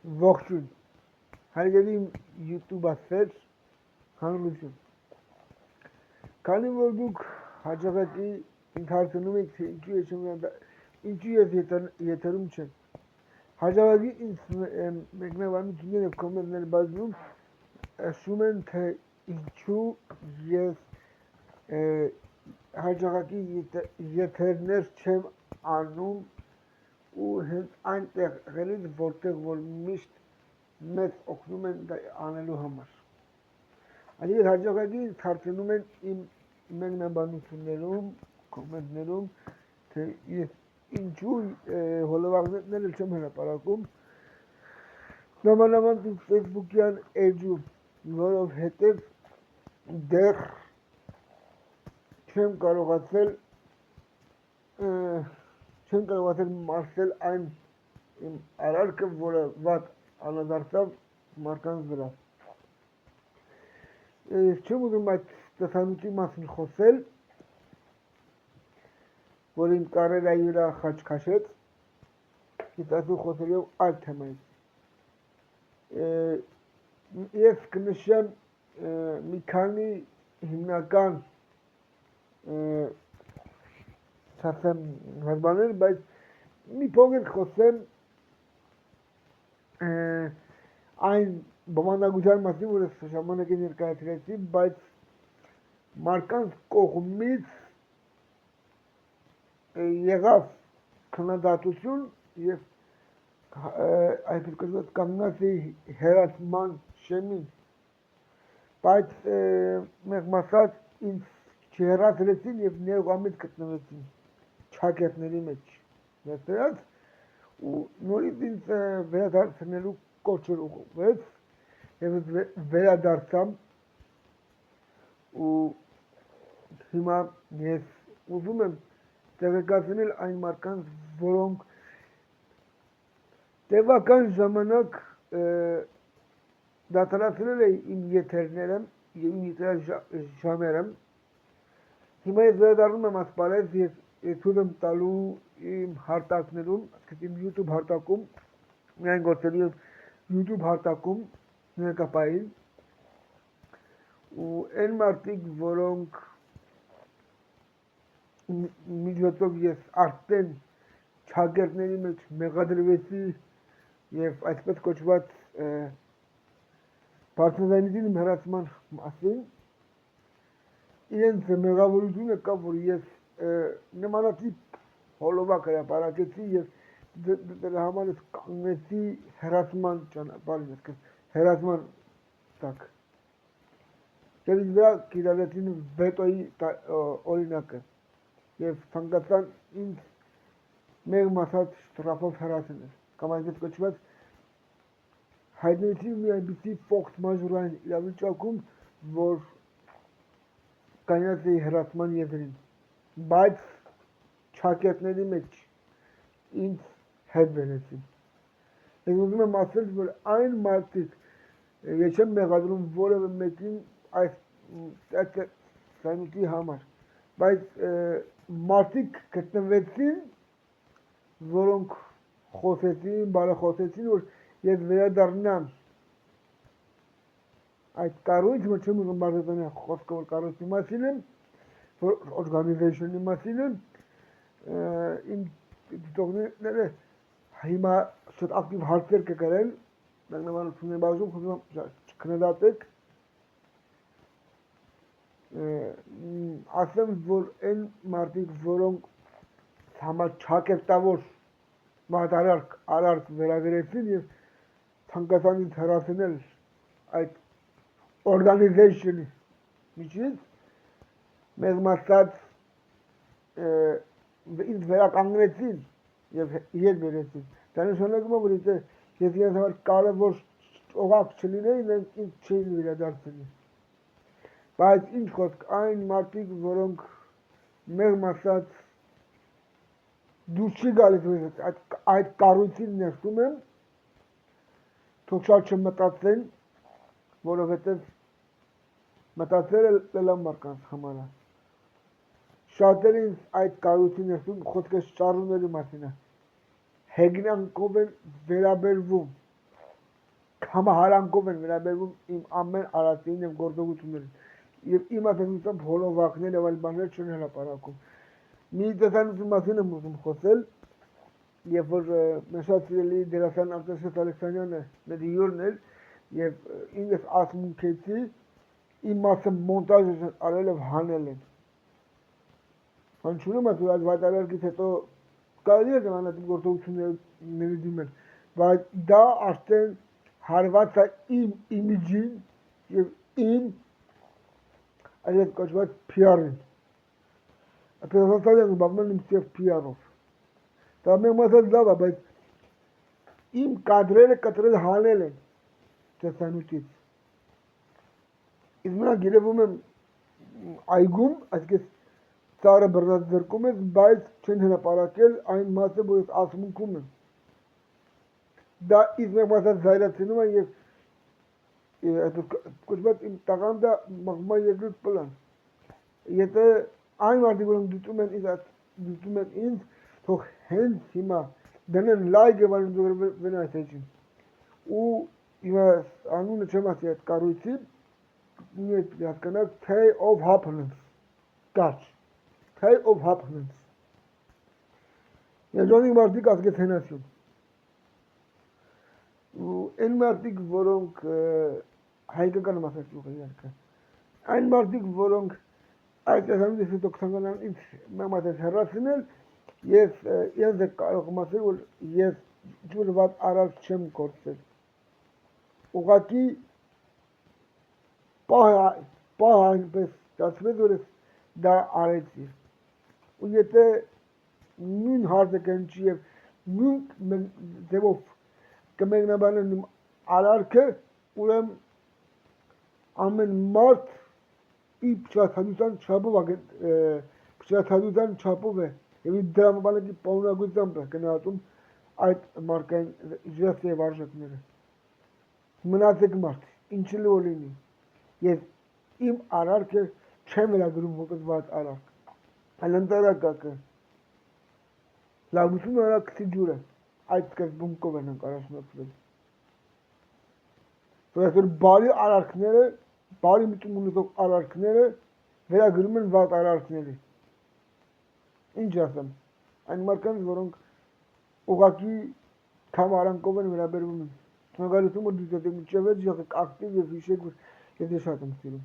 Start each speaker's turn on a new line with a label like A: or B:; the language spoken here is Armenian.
A: Ողջույն, հարգելի YouTube ասեր, հանրություն։ Քանի որ դուք հաջողակի ընթարցնում եք, թե ինչու ես եթերում չեմ, հաջողակի ինձ մեկնաբանություններ և կոմենտներ բաժնում ասում են, թե ինչու ես հաջողակի եթերներ չեմ անում ու հենց այնտեղներից, որտեղ որ միշտ մեզ օգնում են դա անելու համար։ Այսինքն հաջողակի թարգմանում են իմ մեկնաբանություններում, կոմենտներում, թե ես ինչու հոլովակները չեմ հրապարակում, նամանավանդ իմ Facebook-յան էջում, որովհետև դեռ չեմ կարողացել մարսել այն իմ արարքը, որը վատ անդրադարձավ մարդկանց վրա։ Ես չեմ ուզում այդ տեսանյութի մասին խոսել, որ իմ կարիերայի վրա խաչ քաշեց, ես այսօր խոսելու եմ այլ թեմայից։ Ես կնշեմ մի քանի հիմնական բաներ, բայց մի փոքր խոսեմ այն բովանդակության մասին, որ ես ժամանակ ներկայացրեցի, բայց մարդկանց կողմից եղավ քննադատություն և այսպես կոչված կանգնած էի հեռացման շեմին, բայց մեղմ ասած ինձ չհեռացրեցին և ներողամիտ գտնվեցին ճակերտների մեջ ներկայացրած ու նորից ինձ վերադարձնելու կոչեր ուղղվեց և վերադարձամ ու հիմա ես ուզում եմ տեղեկացնել այն մարդկանց, որոնք տևական ժամանակ դադարեցրել էին իմ եթերները և իմ եթերաժամերը, հիմա ես վերադառնում եմ ասպարեզ և թույլ եմ տալու իմ հարթակներում, այսինքն իմ YouTube հարթակում, միայն գործելու եմ YouTube հարթակում ներկապային ու այն մարդիկ, որոնք միջոցով ես արդեն ճակերտների մեջ մեղադրվեցի և այսպես կոչված բարձրաձայնեցին իմ հեռացման մասին, իրենց մեղավորությունը կա, որ ես նմանատիպ հոլովակ հրապարակեցի և դրա համար ես կանգնեցի հեռացման ճանապարհին, այսինքն հեռացման տակ։ Եվ ինձ վրա կիրառեցին վետոյի օրինակը և ցանկացան ինձ մեղմ ասած շտրաֆով հեռացնել, կամ այսպես կոչված հայտնվեցի մի այնպիսի ֆորս մաժորային իրավիճակում, որ կանգնած էի հեռացման եզրին, բայց ճակերտների մեջ ինձ հետ բերեցին։ Ես ուզում եմ ասել, որ այն մարդիկ, ես չեմ մեղադրում որևէ մեկին այս սանյութի համար, բայց մարդիկ գտնվեցին, որոնք խոսեցին, բարեխոսեցին, որ ես վերադառնամ այդ կառույցը, չեմ ուզում բարձրացնել խոսքը, որ կառույցի մասին եմ, որ օրգանիզացիոնի մասին եմ, իմ դիտողները հիմա շատ ակտիվ հարցեր կկրեն, մեկնաբանություններ բաժնում, խոսում եմ չքննադատեք, ասեմ, որ այն մարդիկ, որոնք համար ճակերտավոր արարք վերագրեցին և ցանկացան ինձ հեռացնել այդ օրգանիզացիոնի միջից, մեղմ ասած ինձ վերականգնեցին և հետ բերեցին։ Դա նշանակում է, որ ես իրենց համար կարևոր օղակ չլինեի, նրանք ինձ չէին վերադարձնի։ Բայց ինչ խոսք, այն մարդիկ, որոնք մեղմ ասած դուրս չի գալիս այդ կառույցին ներսում են, թող շատ չմտածեն, որովհետև մտածելը լավ մարդկանց համար է։ Շատերը ինձ այդ կառույցի ներսում խոսքը շարժումների մասին է, հեգնանքով են վերաբերվում, Համահարանքով են վերաբերվում իմ ամեն արածին եւ գործողություններին։ Եվ իմ ասացությամբ հոլովակներ եւ այլ բաներ չեն հրապարակում։ Մի տեսանյութի մասին եմ ուզում խոսել, երբ որ մեր շատ սիրելի դերասան Արտաշես Ալեքսանյանը մեր հյուրն էր եւ ինձ ասմունքեցի իմ մասը մոնտաժ են արել եւ հանել են։ Հնչյուրում է որ վայտարարքից հետո կարելի է անհատի գործողությունների դիմել, բայց դա արդեն հարված է իմ իմիջին եւ իմ այդ կոչված PR-ին։ Ապերատորը զբաղվում է իմ PR-ով։ Դա մենք մասը լավ է, բայց իմ կադրերը կտրել հանել են տեսանյութից։ Իսկ մենակ երևում եմ այգում, այսպես ծառը բռնած ձեռքում է, բայց չեն հրապարակել այն մասը, որ ես ասմունքում եմ։ Դա իսկ մեկ մասած զայրացնում է եւ կոչված իմ տաղանդը մղում է երկրորդ պլան։ Եթե այն մարդիկ, որոնք դիտում են ինձ, թող հենց հիմա դնեն լայք եւ այլն այս էջին։ Ու հիմա անունը չեմ ասի այդ կառույցի, նույնիսկ հասկանաք Pay of Happiness, կաչ, Pay of Happiness։ Երջանիկ մարդիկ ազգեցենասյուն։ Ու այն մարդիկ, որոնք հայկական մասնակցող են իհարկե, այն մարդիկ, որոնք այդ տեսանյութից հետո կցանկանան ինձ մեմատես հեռացնել, ես ինձ կարող եմ ասել, որ ես ինչ-որ վատ արարք չեմ գործել։ Ուղղակի պահ այնպես ստացվեց, որ ես դա արեցի։ Ու եթե նույն հարցը կհնչի եւ նույն ձևով կմեկնաբանեն իմ արարքը, ուրեմն ամեն մարդ իր փչացածության չափով է եւ իր դրամաբանական պարունակությամբ է գնահատում այդ մարկային ժեստը եւ արժեքները։ Մնացեք մարդ, ինչի լո լինի։ Ես իմ արարքը չեմ վերագրում որպես վատ արարք։ Այլ ընդհանրակակը լավություն արարքցի ջուրը այդ սկզբունքով են առաջնորդվել։ Այսօր բարի արարքները, բարի միտում ունեցող արարքները վերագրում են վատ արարքների։ Ինչ ասեմ, այն մարդկանց, որոնք ուղղակի համարանքով են վերաբերվում են։ Շնորհակալություն, որ դուք եք մինչև եկեք ակտիվ եւ հիշեք, որ ես շատ եմ սիրում։